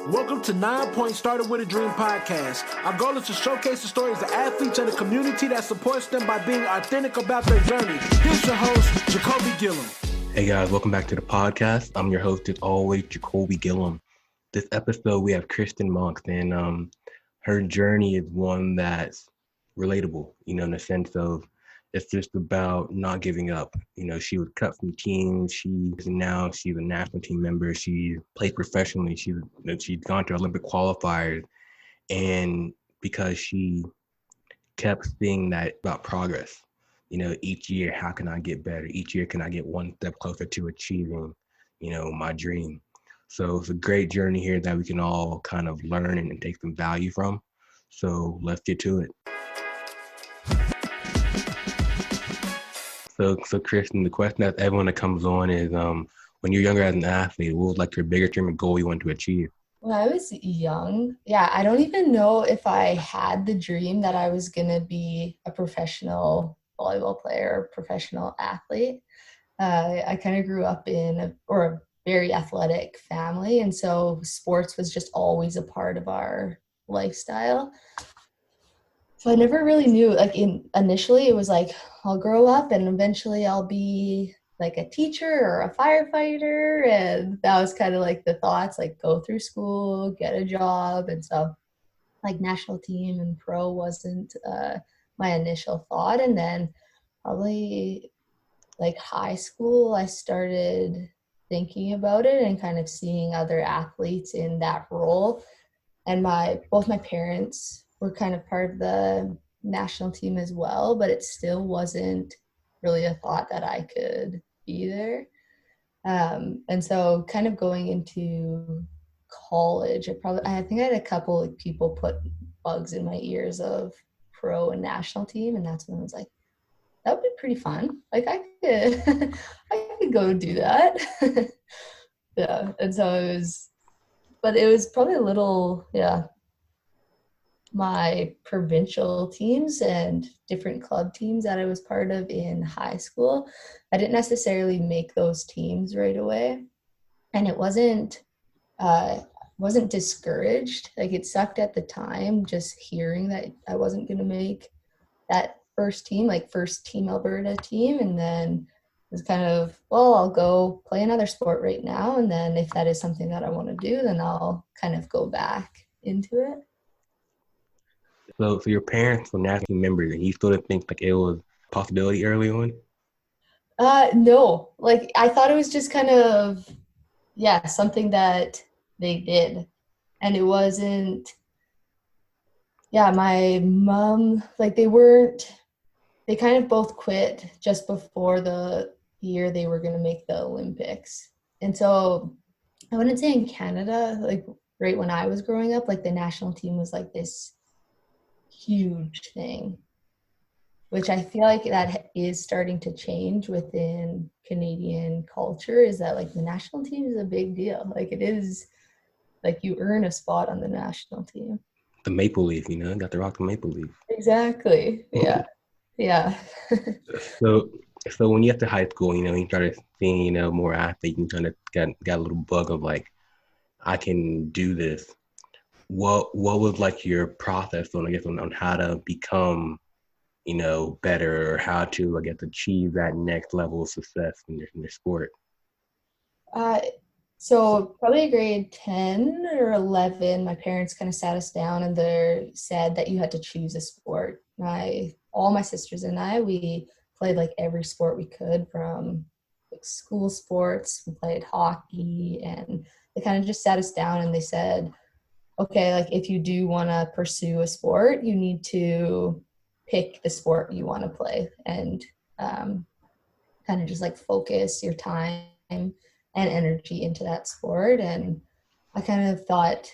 Welcome to 9 Point Started With a Dream podcast. Our goal is to showcase the stories of athletes and the community that supports them by being authentic about their journey. Here's your host, Jacoby Gillum. Hey guys, welcome back to the podcast. I'm your host as always, Jacoby Gillum. This episode we have Kristen Moncks, and her journey is one that's relatable, in the sense of it's just about not giving up. She was cut from teams. She's a national team member. She played professionally. She's gone to Olympic qualifiers, and because she kept seeing that about progress. Each year, how can I get better? Each year, can I get one step closer to achieving, my dream? So it's a great journey here that we can all kind of learn and take some value from. So let's get to it. So Kristen, the question that everyone that comes on is, when you're younger as an athlete, what was like your biggest dream or goal you wanted to achieve? When I was young, I don't even know if I had the dream that I was going to be a professional volleyball player, professional athlete. I kind of grew up in a very athletic family, and so sports was just always a part of our lifestyle. So I never really knew, initially it was like, I'll grow up and eventually I'll be like a teacher or a firefighter. And that was kind of like the thoughts, like go through school, get a job. And so like national team and pro wasn't my initial thought. And then probably like high school, I started thinking about it and kind of seeing other athletes in that role. And both my parents were kind of part of the national team as well, but it still wasn't really a thought that I could be there. And so kind of going into college, I think I had a couple of people put bugs in my ears of pro and national team. And that's when I was like, that would be pretty fun. Like I could go do that. Yeah. And so it was probably a little, my provincial teams and different club teams that I was part of in high school. I didn't necessarily make those teams right away. And it wasn't discouraged. Like it sucked at the time just hearing that I wasn't going to make that first team Alberta team. And then it was kind of, well, I'll go play another sport right now. And then if that is something that I want to do, then I'll kind of go back into it. So your parents were national team members, and you still didn't think like it was a possibility early on? No, like I thought it was just kind of, something that they did. And it wasn't, my mom, like they kind of both quit just before the year they were going to make the Olympics. And so I wouldn't say in Canada, like right when I was growing up, like the national team was like this huge thing, which I feel like that is starting to change within Canadian culture, is that like the national team is a big deal. Like it is, like you earn a spot on the national team. The Maple Leaf, got to rock the Maple Leaf. Exactly. Yeah. Yeah. So when you get to high school, you started seeing, more athletes and kind of got a little bug of like, I can do this. What was like your process on how to become, better, or how to, achieve that next level of success in your sport? So probably grade 10 or 11, my parents kind of sat us down and they said that you had to choose a sport. All my sisters and I, we played like every sport we could, from like school sports. We played hockey, and they kind of just sat us down and they said, okay, like if you do want to pursue a sport, you need to pick the sport you want to play and kind of just like focus your time and energy into that sport. And I kind of thought,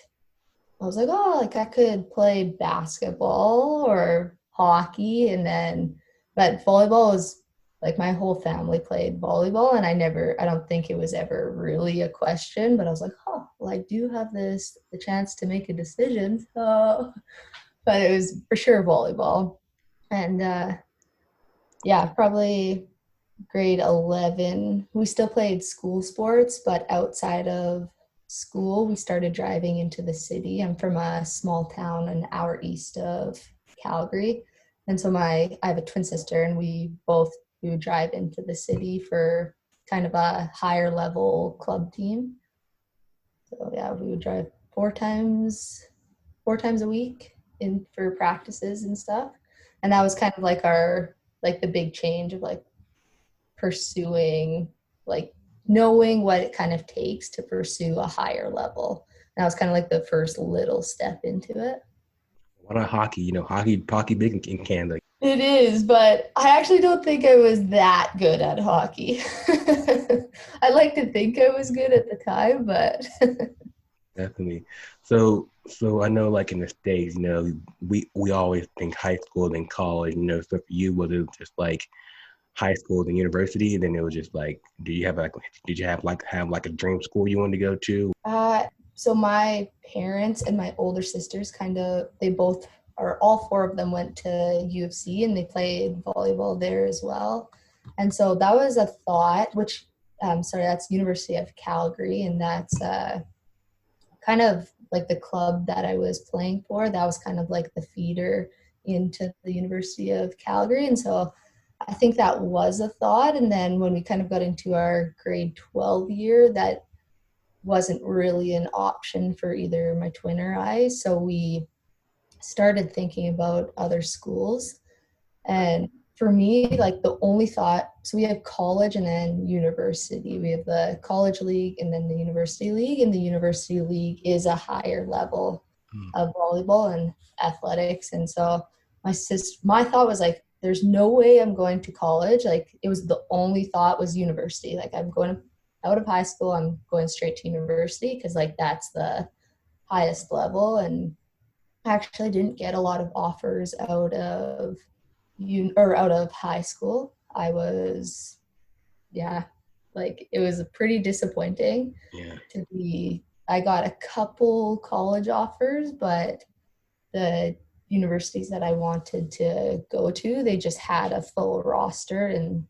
I was like, oh, like I could play basketball or hockey. But volleyball was like, my whole family played volleyball, and I don't think it was ever really a question, but I was like, oh, well, I do have the chance to make a decision. So, but it was for sure volleyball. And probably grade 11, we still played school sports, but outside of school, we started driving into the city. I'm from a small town an hour east of Calgary. And so I have a twin sister, and we would drive into the city for kind of a higher level club team. So yeah, we would drive four times a week in for practices and stuff. And that was kind of like the big change of like pursuing, like knowing what it kind of takes to pursue a higher level. And that was kind of like the first little step into it. What about hockey? Hockey big in Canada. It is, but I actually don't think I was that good at hockey. I like to think I was good at the time, but Definitely. So I know, like in the States, we always think high school then college. So for you, was it just like high school then university? Then it was just like, did you have like a dream school you wanted to go to? So my parents and my older sisters all four of them went to U of C, and they played volleyball there as well. And so that was a thought, which, that's University of Calgary, and that's kind of like the club that I was playing for. That was kind of like the feeder into the University of Calgary. And so I think that was a thought. And then when we kind of got into our grade 12 year, that wasn't really an option for either my twin or I. So we started thinking about other schools. And for me, like the only thought, so we have college and then university. We have the college league and then the university league. And the university league is a higher level of volleyball and athletics. And so my thought was like, there's no way I'm going to college. Like it was the only thought was university. Like I'm going out of high school, I'm going straight to university because like that's the highest level. And I actually didn't get a lot of offers out of high school. I was, like it was pretty disappointing. I got a couple college offers, but the universities that I wanted to go to, they just had a full roster and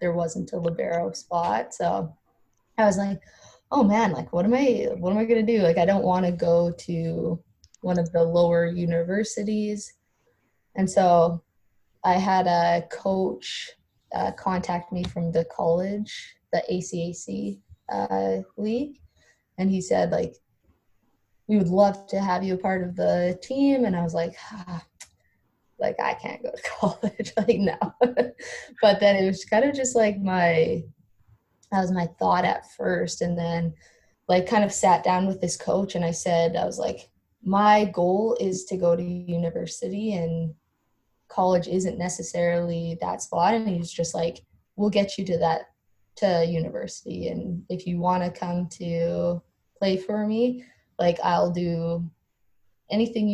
there wasn't a libero spot. So I was like, oh man, like what am I going to do? Like I don't want to go to one of the lower universities. And so I had a coach contact me from the college, the ACAC league. And he said, like, we would love to have you a part of the team. And I was like, like, I can't go to college, like, no. But then it was kind of just like that was my thought at first. And then, like, kind of sat down with this coach and I was like, my goal is to go to university, and college isn't necessarily that spot. And he was just like, we'll get you to university. And if you want to come to play for me, like I'll do anything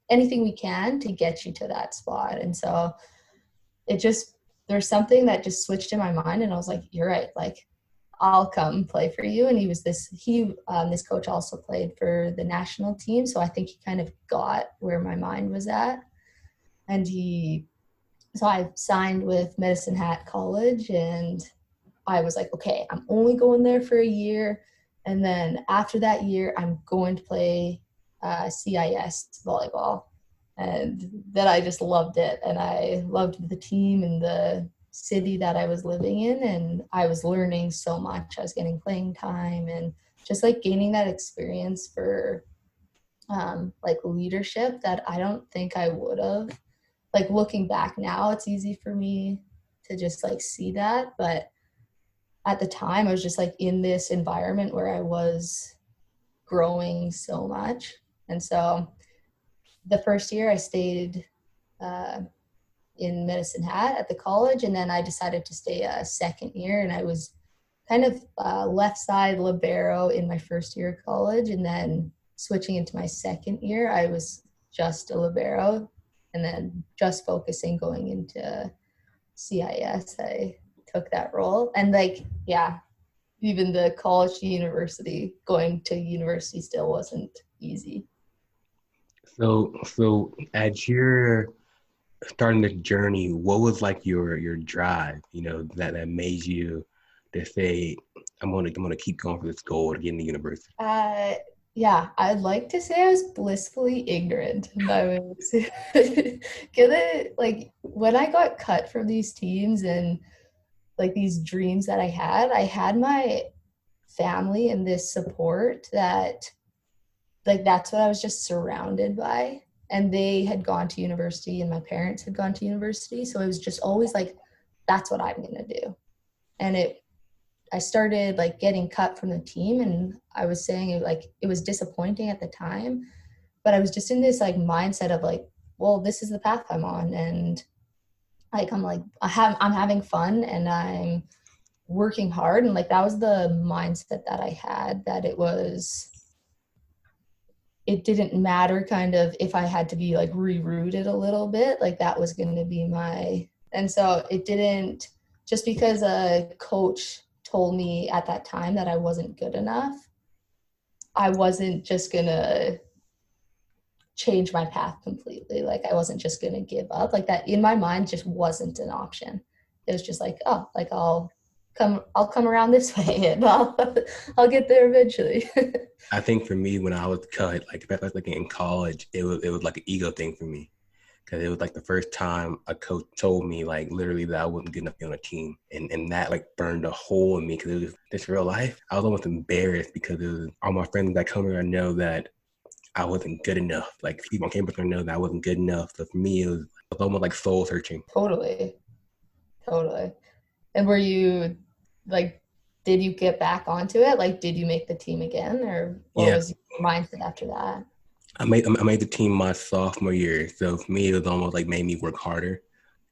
we can to get you to that spot. And so there's something that just switched in my mind, and I was like, you're right. Like I'll come play for you. And this coach also played for the national team. So I think he kind of got where my mind was at. And so I signed with Medicine Hat College, and I was like, okay, I'm only going there for a year. And then after that year, I'm going to play CIS volleyball. And then I just loved it. And I loved the team and the city that I was living in. And I was learning so much. I was getting playing time and just like gaining that experience for like leadership that I don't think I would have. Like looking back now, it's easy for me to just like see that. But at the time, I was just like in this environment where I was growing so much. And so the first year I stayed in Medicine Hat at the college, and then I decided to stay a second year, and I was kind of left side libero in my first year of college, and then switching into my second year, I was just a libero, and then just focusing going into CIS, I took that role. And like, yeah, even the college to university, going to university still wasn't easy. So as you're starting this journey, what was like your drive, that made you to say, I'm gonna keep going for this goal to get into university? Yeah, I'd like to say I was blissfully ignorant. And I was gonna, like, when I got cut from these teams and like these dreams that I had my family and this support that, like, that's what I was just surrounded by. And they had gone to university and my parents had gone to university. So it was just always like, that's what I'm gonna do. And I started like getting cut from the team, and I was saying it was disappointing at the time, but I was just in this like mindset of like, well, this is the path I'm on, and like I'm having fun and I'm working hard, and like that was the mindset that I had, that it didn't matter kind of if I had to be like rerouted a little bit, like that was going to be and so it didn't, just because a coach told me at that time that I wasn't good enough, I wasn't just gonna change my path completely. Like I wasn't just gonna give up. Like that in my mind just wasn't an option. It was just like, oh, like I'll come around this way and I'll get there eventually. I think for me, when I was cut, like if I was like in college, it was like an ego thing for me. Because it was like the first time a coach told me like literally that I wasn't good enough to be on a team. And that like burned a hole in me, because it was this real life. I was almost embarrassed because it was all my friends that come here know that I wasn't good enough. Like people on campus know that I wasn't good enough. So for me, it was almost like soul searching. Totally. And were you like, did you get back onto it? Like, did you make the team again, or what was your mindset after that? I made the team my sophomore year. So for me, it was almost like made me work harder.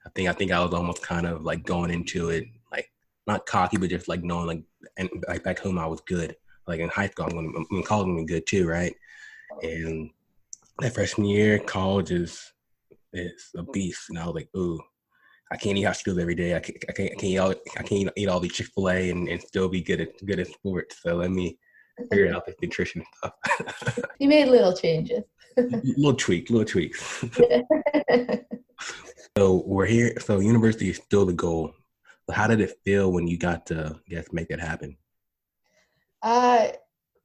I think I was almost kind of like going into it, like not cocky, but just like knowing like, and like back home I was good. Like in high school, in college I'm good too, right? And that freshman year, college is a beast. And I was like, ooh, I can't eat hot Cheetos every day. I can't eat all the Chick-fil-A and still be good at sports. So let me figure out this nutrition stuff. You made little changes. little tweaks. So we're here. So university is still the goal. So how did it feel when you got to make that happen?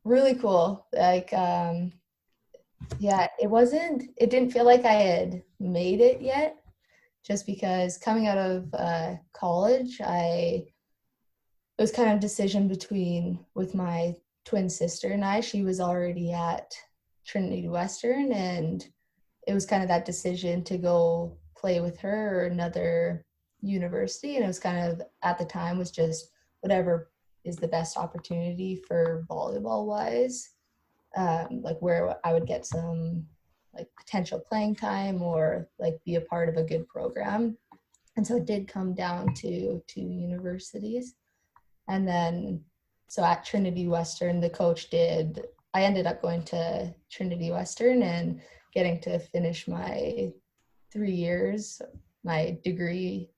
Really cool. Like, yeah, it didn't feel like I had made it yet, just because coming out of college, it was kind of decision with my twin sister and I. She was already at Trinity Western, and it was kind of that decision to go play with her or another university. And it was kind of, at the time, was just whatever is the best opportunity for volleyball wise, like where I would get some like potential playing time or like be a part of a good program. And so it did come down to two universities. And then, so at Trinity Western, I ended up going to Trinity Western and getting to finish my 3 years, my degree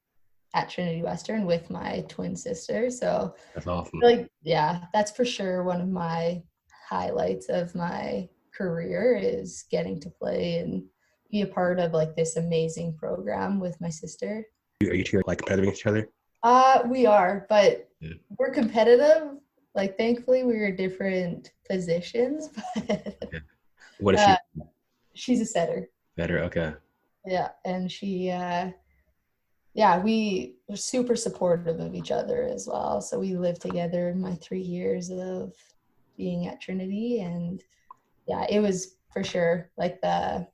at Trinity Western with my twin sister. So that's awesome. Like, yeah, that's for sure one of my highlights of my career, is getting to play and be a part of like this amazing program with my sister. Are you two like competitive against each other? We are, but we're competitive. Like, thankfully, we're in different positions. But what is she? She's a setter. Setter, okay. Yeah, and she, we were super supportive of each other as well. So we lived together in my 3 years of being at Trinity, and yeah, it was for sure like the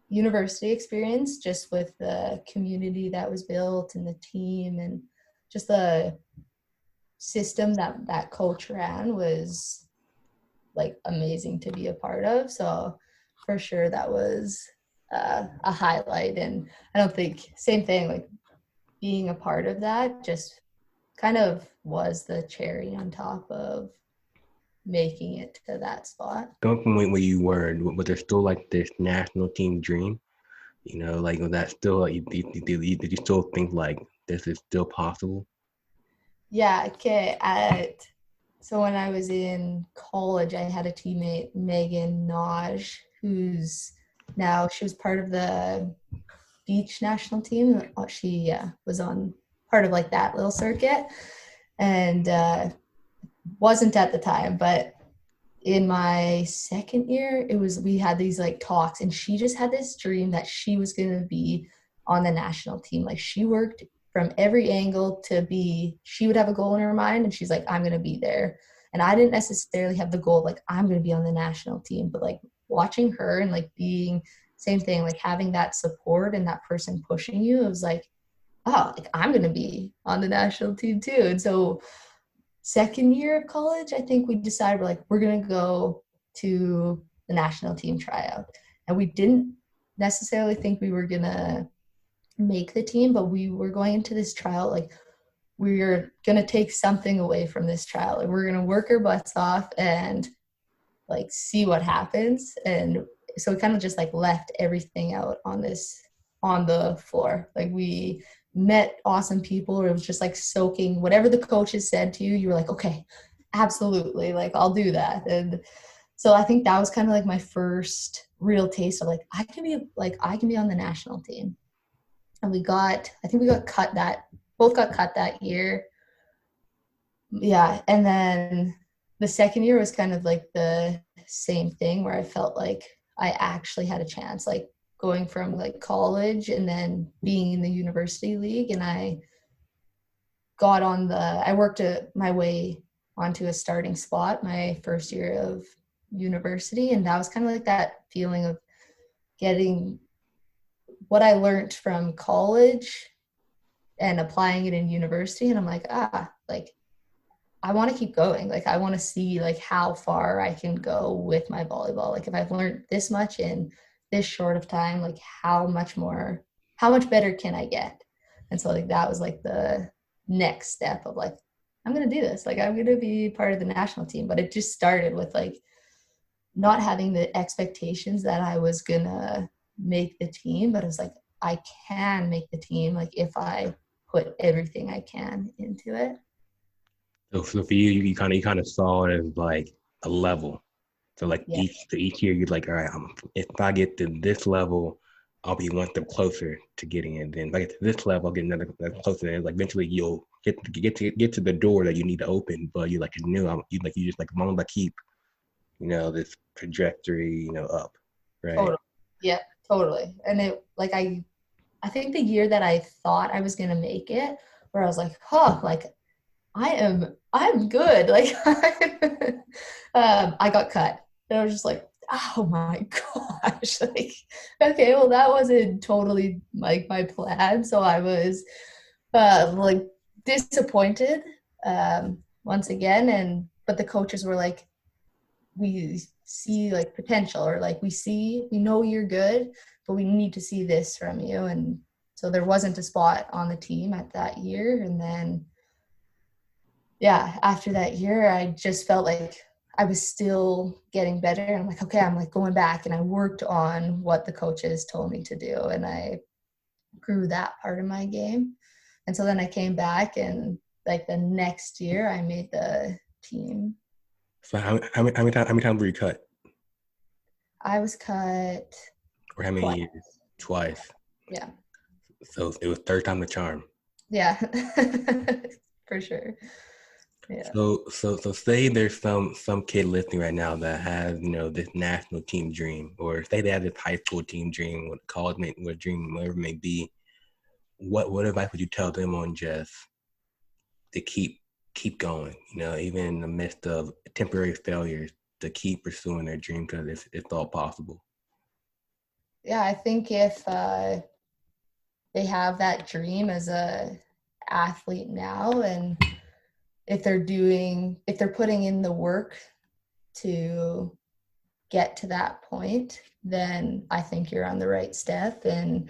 university experience, just with the community that was built and the team and just the system that coach ran was like amazing to be a part of. So for sure that was a highlight. And I don't think, same thing, like being a part of that just kind of was the cherry on top of making it to that spot. Going from where you were, was there still like this national team dream? You know, like was that still like, did you still think like this is still possible? Yeah, okay. So when I was in college, I had a teammate, Megan Naj, she was part of the beach national team. She was on part of like that little circuit. And wasn't at the time, but in my second year, we had these like talks, and she just had this dream that she was going to be on the national team. Like she worked from every angle she would have a goal in her mind, and she's like, I'm going to be there. And I didn't necessarily have the goal, like I'm going to be on the national team, but like watching her and like being same thing, like having that support and that person pushing you, it was like, oh, like I'm going to be on the national team too. And so second year of college, I think we decided we're going to go to the national team tryout. And we didn't necessarily think we were going to make the team, but we were going into this tryout like we're going to take something away from this trial. Like, we're going to work our butts off and like see what happens. And so we kind of just like left everything out on the floor. Like we met awesome people, or it was just like soaking whatever the coaches said to you. You were like, okay, absolutely, like I'll do that. And so I think that was kind of like my first real taste of like I can be on the national team. And I think we got cut both got cut that year. Yeah. And then the second year was kind of like the same thing, where I felt like I actually had a chance, like going from like college and then being in the university league. And I worked my way onto a starting spot my first year of university. And that was kind of like that feeling of getting what I learned from college and applying it in university. And I'm like, like I want to keep going. Like I want to see like how far I can go with my volleyball. Like if I've learned this much in this short of time, like how much better can I get? And so like that was like the next step of like, I'm going to do this. Like I'm going to be part of the national team. But it just started with like not having the expectations that I was going to make the team, but it was like, I can make the team. Like if I put everything I can into it. So for you, you kind of saw it as like a level. So like Yeah. each year, you're like, all right, if I get to this level, I'll be one step closer to getting it. Then if I get to this level, I'll get another step closer. And like eventually, you'll get to the door that you need to open. But you just like want to keep, this trajectory, up, right? Totally. Yeah, totally. And it like I think the year that I thought I was gonna make it, where I was like, like I'm good. Like I got cut. And I was just like, oh my gosh. Like, okay, well that wasn't totally like my plan. So I was like disappointed once again. But the coaches were like, we see like potential, or like we know you're good, but we need to see this from you. And so there wasn't a spot on the team at that year. And then after that year, I just felt like I was still getting better. And I'm like, okay, I'm like going back, and I worked on what the coaches told me to do, and I grew that part of my game. And so then I came back, and like the next year I made the team. So how many times were you cut? I was cut Or how many twice. years? Twice. Yeah. So it was third time the charm. Yeah. For sure. Yeah. So say there's some kid listening right now that has this national team dream, or say they have this high school team dream, what college dream, whatever it may be. What advice would you tell them on just to keep going? Even in the midst of temporary failures, to keep pursuing their dream, because it's all possible. Yeah, I think if they have that dream as a athlete now, and if they're putting in the work to get to that point, then I think you're on the right step. And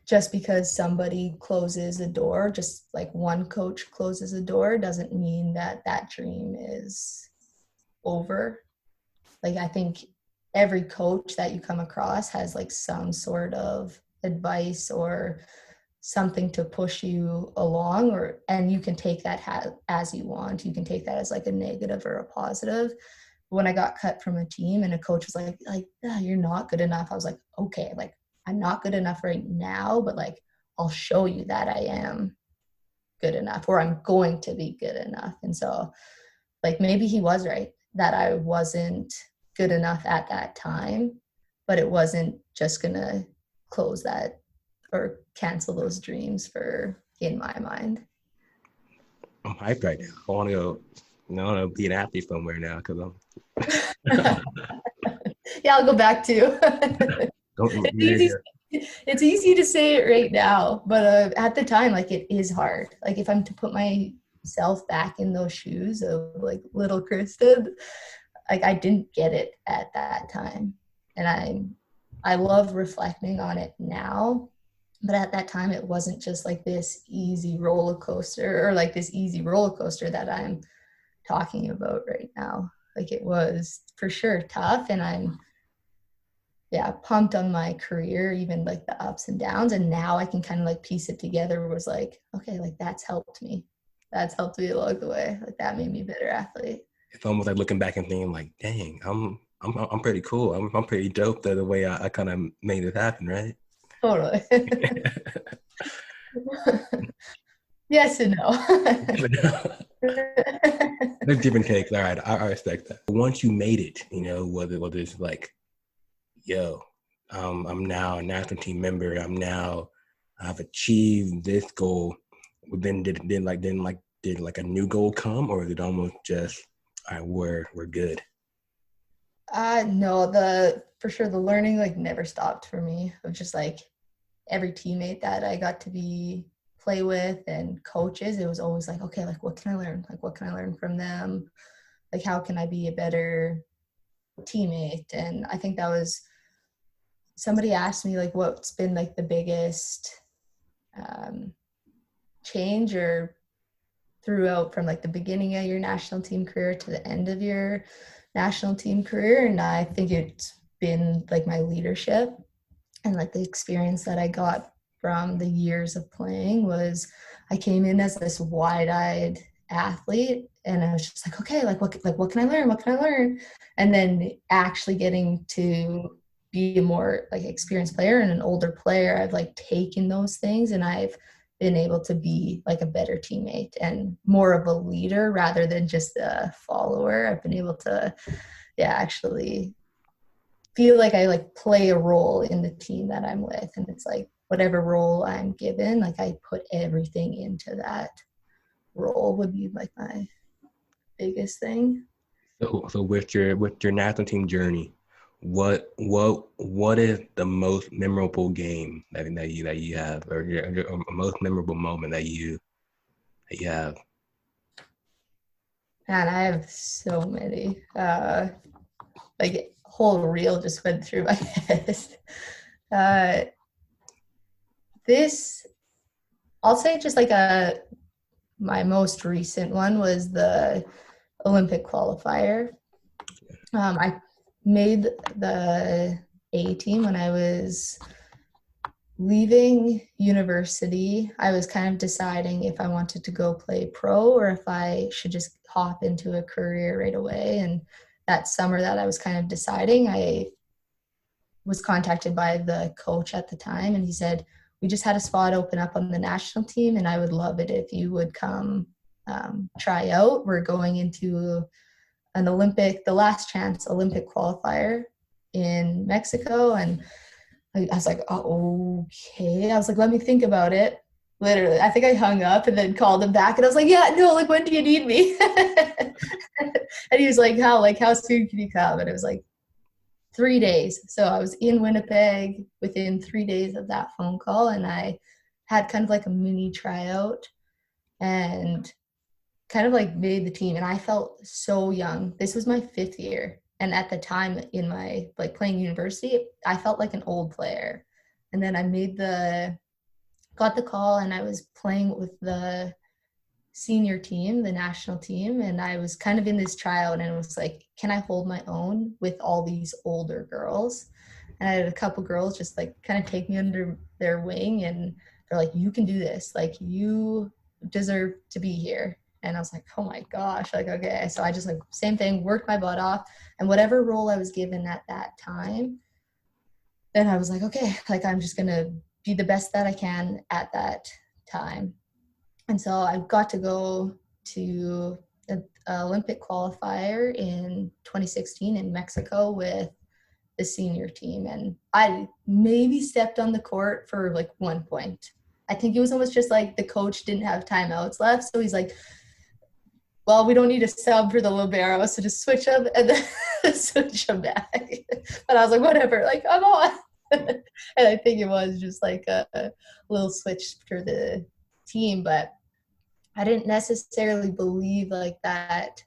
just because somebody closes a door, just like one coach closes a door, doesn't mean that dream is over. Like I think every coach that you come across has like some sort of advice or something to push you along, and you can take that as you want. You can take that as like a negative or a positive. When I got cut from a team and a coach was like you're not good enough, I was like, okay, like I'm not good enough right now, but like I'll show you that I am good enough, or I'm going to be good enough. And so like maybe he was right that I wasn't good enough at that time, but it wasn't just gonna close that or cancel those dreams in my mind. I'm hyped right now. I want to go. I want to be an athlete somewhere now because I'm. Yeah, I'll go back too. Don't, It's easy to say it right now, but at the time, like, it is hard. Like, if I'm to put myself back in those shoes of like little Kristen, like, I didn't get it at that time, and I love reflecting on it now. But at that time, it wasn't just like this easy roller coaster or like this easy roller coaster that I'm talking about right now. Like, it was for sure tough, and I'm pumped on my career, even like the ups and downs. And now I can kind of like piece it together. Was like, okay, like that's helped me. That's helped me along the way. Like, that made me a better athlete. It's almost like looking back and thinking like, dang, I'm pretty cool. I'm pretty dope the way I kind of made it happen, right? Totally. Yes and no. There's different takes. All right, I respect that. Once you made it, whether it's like, yo, I'm now a national team member. I've achieved this goal. Then did a new goal come, or is it almost just, all right, we're good? No, for sure the learning like never stopped for me. Of just like every teammate that I got to play with and coaches, it was always like, okay, like what can I learn? Like, what can I learn from them? Like, how can I be a better teammate? And I think that was, somebody asked me like what's been like the biggest change or throughout from like the beginning of your national team career to the end of your national team career. And I think it's been like my leadership and like the experience that I got from the years of playing. Was I came in as this wide-eyed athlete, and I was just like, okay, like what can I learn? What can I learn? And then actually getting to be a more like experienced player and an older player, I've like taken those things and I've been able to be like a better teammate and more of a leader rather than just a follower. I've been able to actually feel like I like play a role in the team that I'm with. And it's like whatever role I'm given, like I put everything into that role would be like my biggest thing. So with your national team journey, what is the most memorable game that you have, or your most memorable moment that you have? Man, I have so many. Like whole reel just went through my head. This, I'll say just like my most recent one was the Olympic qualifier. I made the A team when I was leaving university. I was kind of deciding if I wanted to go play pro or if I should just hop into a career right away. And that summer that I was kind of deciding, I was contacted by the coach at the time, and he said, we just had a spot open up on the national team, and I would love it if you would come try out. We're going into the last chance Olympic qualifier in Mexico. And I was like, oh, okay. I was like, let me think about it. Literally, I think I hung up and then called him back, and I was like, yeah, no, like, when do you need me? And he was like, how soon can you come? And it was like 3 days. So I was in Winnipeg within 3 days of that phone call, and I had kind of like a mini tryout and kind of like made the team. And I felt so young. This was my 5th year. And at the time in my like playing university, I felt like an old player. And then I got the call, and I was playing with the senior team, the national team. And I was kind of in this tryout, and it was like, can I hold my own with all these older girls? And I had a couple girls just like kind of take me under their wing, and they're like, you can do this. Like, you deserve to be here. And I was like, oh my gosh, like, okay. So I just like, same thing, worked my butt off. And whatever role I was given at that time, then I was like, okay, like, I'm just going to be the best that I can at that time. And so I got to go to Olympic qualifier in 2016 in Mexico with the senior team, and I maybe stepped on the court for like 1 point. I think it was almost just like the coach didn't have timeouts left, so he's like, well, we don't need a sub for the libero, so just switch them and then switch them back. And I was like, whatever, like, I'm on. And I think it was just like a little switch for the team, but I didn't necessarily believe like that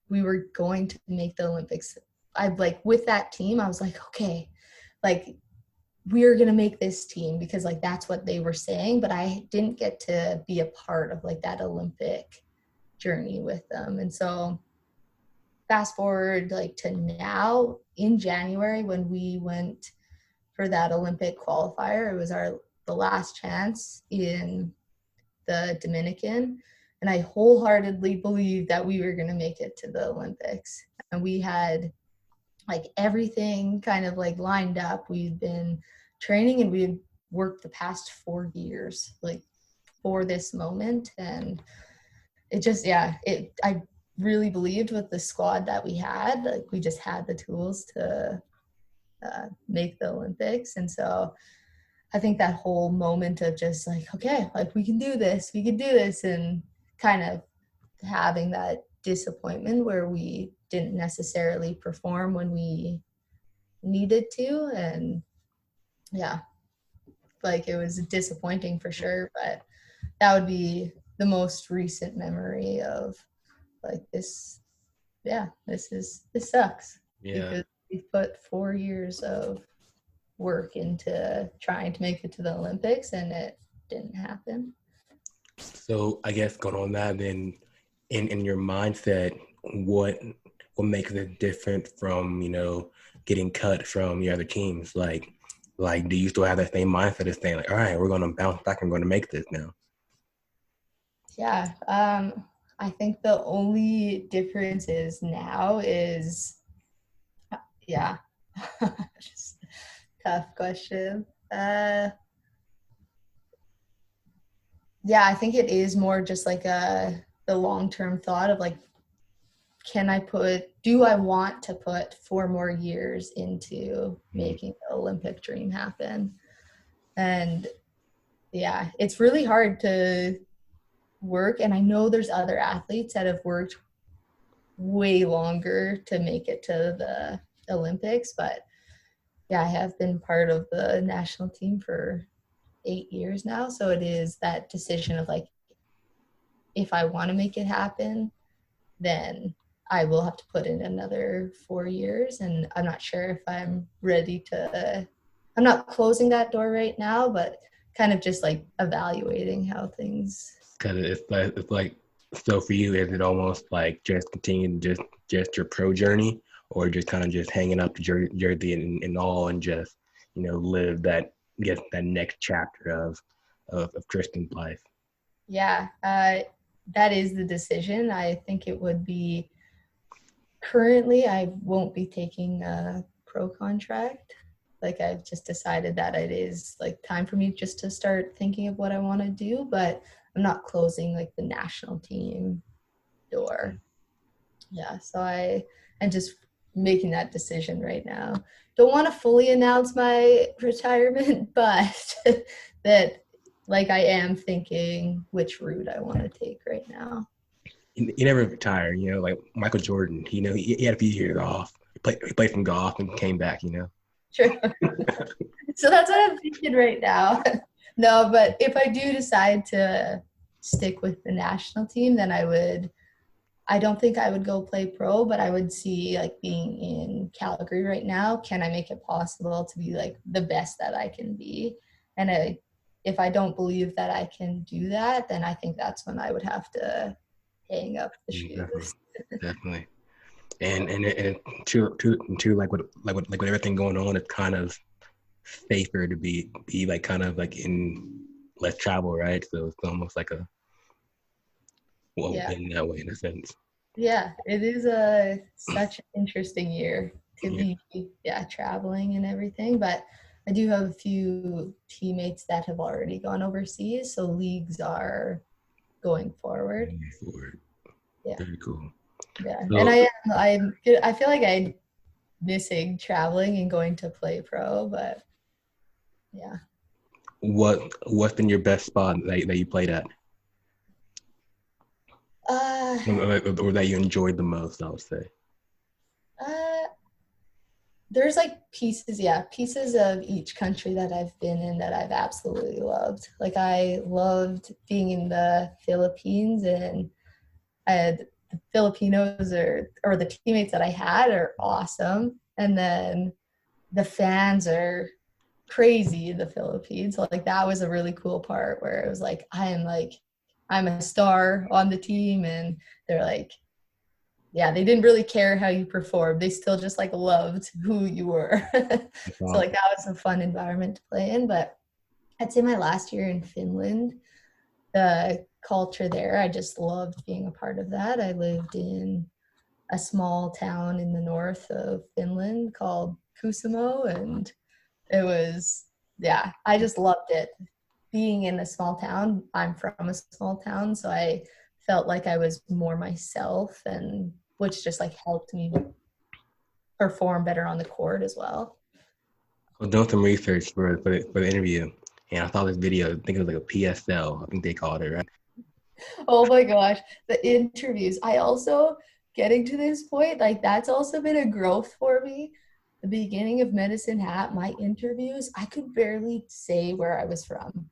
we were going to make the Olympics. I like with that team, I was like, okay, like we're going to make this team because like that's what they were saying, but I didn't get to be a part of like that Olympic journey with them. And so fast forward like to now in January when we went for that Olympic qualifier, it was the last chance in the Dominican. And I wholeheartedly believed that we were going to make it to the Olympics. And we had like everything kind of like lined up. We'd been training and we had worked the past 4 years like for this moment. And it just, I really believed with the squad that we had, like we just had the tools to make the Olympics. And so I think that whole moment of just like, okay, like we can do this, and kind of having that disappointment where we didn't necessarily perform when we needed to. And yeah, like it was disappointing for sure, but that would be the most recent memory of like this. Yeah, this sucks. Yeah. Because we put 4 years of work into trying to make it to the Olympics and it didn't happen. So I guess going on that, then in your mindset, what makes it different from, getting cut from the other teams? Like do you still have that same mindset of saying like, all right, we're going to bounce back and we're going to make this now? Yeah. I think the only difference is now is, just tough question. I think it is more just like the long-term thought of like, do I want to put 4 more years into making the Olympic dream happen? And yeah, it's really hard to work. And I know there's other athletes that have worked way longer to make it to the Olympics, but yeah, I have been part of the national team for 8 years now. So it is that decision of like, if I want to make it happen, then I will have to put in another 4 years. And I'm not sure if I'm ready to, I'm not closing that door right now, but kind of just like evaluating how things. Because it's like, so for you, is it almost like just continuing just your pro journey, or just kind of just hanging up the jersey and all, and just, live that next chapter of Kristen's life? Yeah, that is the decision. I think it would be, currently I won't be taking a pro contract. Like I've just decided that it is like time for me just to start thinking of what I want to do, but I'm not closing like the national team door. Yeah, so I'm just making that decision right now. Don't want to fully announce my retirement, but that like I am thinking which route I want to take right now. You never retire, like Michael Jordan. He had a few years off. He played some golf and came back. Sure. So that's what I'm thinking right now. No, but if I do decide to stick with the national team, then I don't think I would go play pro, but I would see like being in Calgary right now, can I make it possible to be like the best that I can be? And if I don't believe that I can do that, then I think that's when I would have to hang up the shoes. Definitely. And too like with everything going on, it's kind of safer to be like kind of like in less travel, right? So it's almost like in that way, in a sense. Yeah, it is such an interesting year to be traveling and everything, but I do have a few teammates that have already gone overseas, so leagues are going forward. Yeah. Very cool. Yeah, So and I feel like I'm missing traveling and going to play pro, but yeah. what's been your best spot that you played at, Uh, or that you enjoyed the most? I would say. uh, there's like pieces of each country that I've been in that I've absolutely loved. Like I loved being in the Philippines, and I had the Filipinos or the teammates that I had are awesome. And then the fans are crazy in the Philippines. So like that was a really cool part where it was like I'm a star on the team, and they're like, yeah, they didn't really care how you performed. They still just like loved who you were. So like that was a fun environment to play in. But I'd say my last year in Finland, the culture there, I just loved being a part of that. I lived in a small town in the north of Finland called Kuusamo, and it was, yeah, I just loved it. Being in a small town, I'm from a small town, so I felt like I was more myself, and which just like helped me perform better on the court as well. I was doing some research for the interview, and I saw this video. I think it was like a PSL. I think they called it, right? Oh my gosh, the interviews. I also, getting to this point, like that's also been a growth for me. The beginning of Medicine Hat, my interviews, I could barely say where I was from.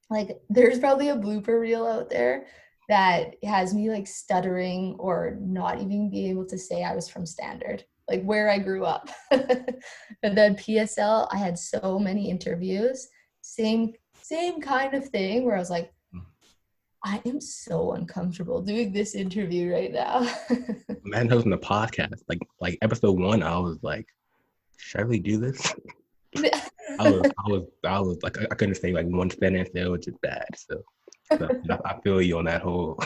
Like there's probably a blooper reel out there that has me like stuttering or not even being able to say I was from Standard, like where I grew up. And then PSL, I had so many interviews, same kind of thing where I was like, I am so uncomfortable doing this interview right now. Man, hosting the podcast, like episode 1, I was like, should I really do this? I was like, I couldn't say like one sentence. It was just bad. So I feel you on that whole.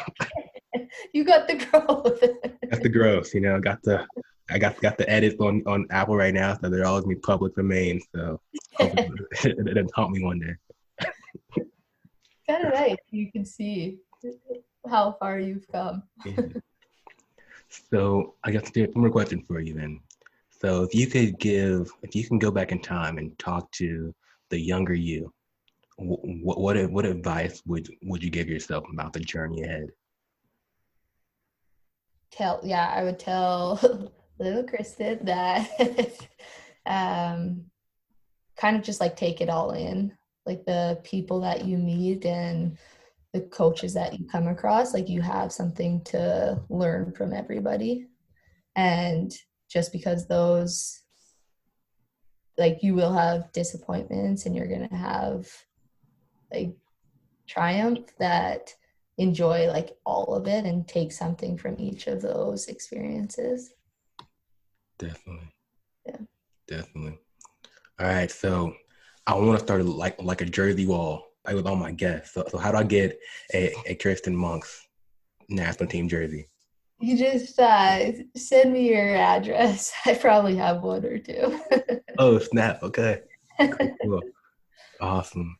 You got the growth. That's the growth, you know. I got the edits on Apple right now, so they're always be public domain. So it'll taught me one day. Kind of nice. You can see how far you've come. Yeah. So I guess there's one more question for you then. So if you can go back in time and talk to the younger you, what advice would you give yourself about the journey ahead? I would tell little Kristen that kind of just like take it all in, like the people that you meet and the coaches that you come across, like you have something to learn from everybody. And just because those, like you will have disappointments and you're going to have like triumph, that enjoy like all of it and take something from each of those experiences. Definitely. Yeah. Definitely. All right. So I want to start like a jersey wall, like with all my guests. So how do I get a Kristen Moncks national team jersey? You just send me your address. I probably have one or two. Oh, snap. Okay. Cool. Awesome.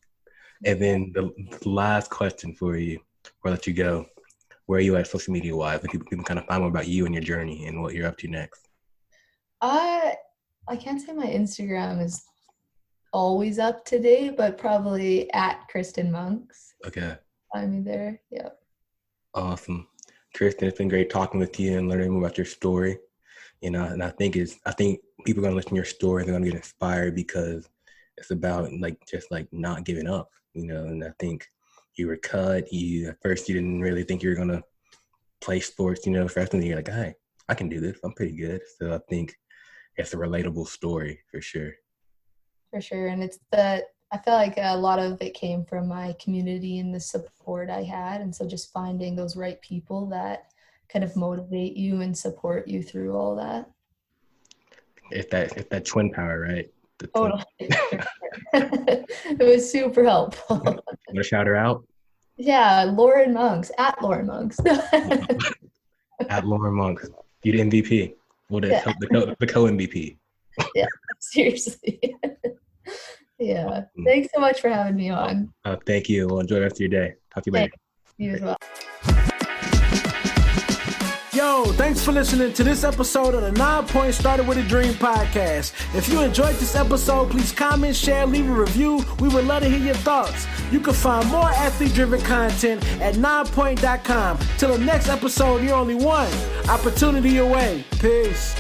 And then the last question for you, before I let you go, where are you at social media wise? People can kind of find more about you and your journey and what you're up to next. I can't say my Instagram is always up to date, but probably at Kristen Moncks. Okay. Find me there. Yep. Awesome. Kristen, it's been great talking with you and learning more about your story. You know, and I think people are gonna listen to your story, they're gonna get inspired because it's about just not giving up, you know. And I think you were cut. At first you didn't really think you were gonna play sports, you know, freshman year, like, hey, I can do this. I'm pretty good. So I think it's a relatable story for sure. For sure. And I feel like a lot of it came from my community and the support I had. And so just finding those right people that kind of motivate you and support you through all that. It's that twin power, right? Totally. It was super helpful. Want to shout her out? Yeah, Lauren Moncks, at Lauren Moncks. At Lauren Moncks. You the MVP. Well, the co-MVP. Yeah, seriously. Yeah. Thanks so much for having me on. Thank you. Well, enjoy the rest of your day. Talk to you later. You as well. Yo, thanks for listening to this episode of the 9 Point Started With a Dream podcast. If you enjoyed this episode, please comment, share, leave a review. We would love to hear your thoughts. You can find more athlete-driven content at 9point.com. Till the next episode, you're only one opportunity away. Peace.